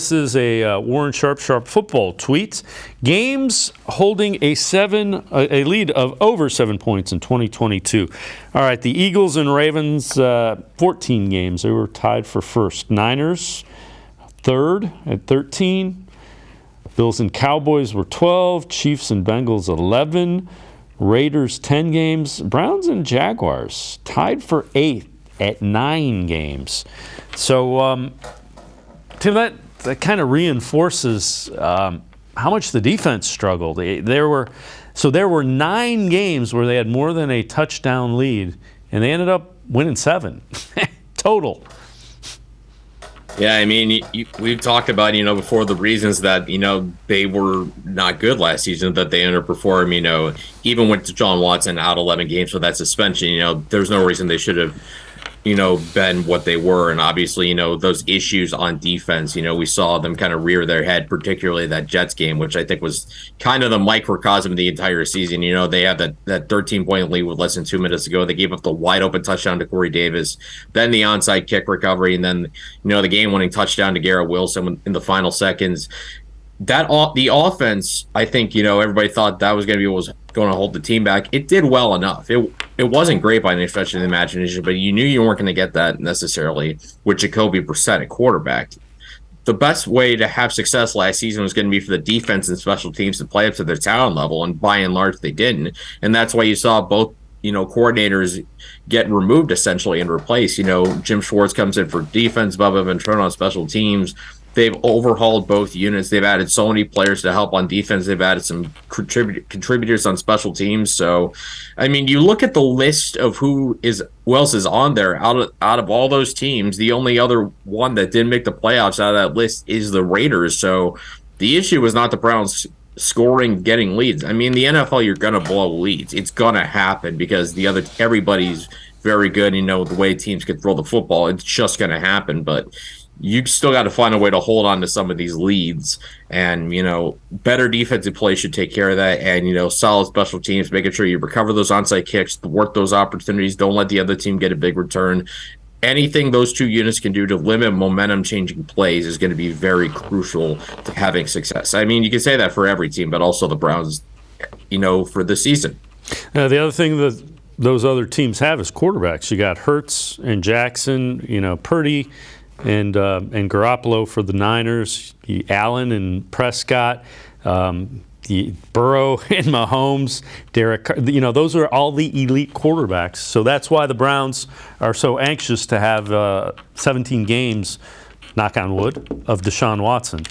This is a Warren Sharp football tweet. Games holding a lead of over 7 points in 2022. All right, the Eagles and Ravens, 14 games. They were tied for first. Niners, third at 13. Bills and Cowboys were 12. Chiefs and Bengals, 11. Raiders, 10 games. Browns and Jaguars tied for eighth at 9 games. So, Tim, that kind of reinforces how much the defense struggled. There were 9 games where they had more than a touchdown lead, and they ended up winning 7 total. Yeah, I mean, we've talked about, before the reasons that, they were not good last season, that they underperformed, even with Deshaun Watson out 11 games with that suspension, there's no reason they should have been what they were. And obviously, those issues on defense, we saw them kind of rear their head, particularly that Jets game, which I think was kind of the microcosm of the entire season. They had that 13-point lead with less than 2 minutes to go. They gave up the wide open touchdown to Corey Davis, then the onside kick recovery, and then, the game-winning touchdown to Garrett Wilson in the final seconds. The offense, I think, everybody thought that was going to be what was going to hold the team back. It did well enough. It wasn't great by any stretch of the imagination, but you knew you weren't going to get that necessarily with Jacoby Brissett at quarterback. The best way to have success last season was going to be for the defense and special teams to play up to their talent level, and by and large they didn't. And that's why you saw both coordinators get removed essentially and replaced. Jim Schwartz comes in for defense, Bubba Ventrone on special teams. They've overhauled both units. They've added so many players to help on defense. They've added some contributors on special teams. So, I mean, you look at the list of who else is on there. Out of all those teams, the only other one that didn't make the playoffs out of that list is the Raiders. So, the issue was not the Browns scoring, getting leads. I mean, the NFL, you're gonna blow leads. It's gonna happen because everybody's very good. The way teams can throw the football, it's just gonna happen. But you still got to find a way to hold on to some of these leads, and better defensive play should take care of that, and solid special teams, making sure you recover those onside kicks, work those opportunities, don't let the other team get a big return. Anything those two units can do to limit momentum changing plays is going to be very crucial to having success. I mean, you can say that for every team, but also the Browns, for the season. The other thing that those other teams have is quarterbacks. You got Hurts and Jackson, Purdy and Garoppolo for the Niners, Allen and Prescott, Burrow and Mahomes, Derek Carr. Those are all the elite quarterbacks. So that's why the Browns are so anxious to have 17 games, knock on wood, of Deshaun Watson.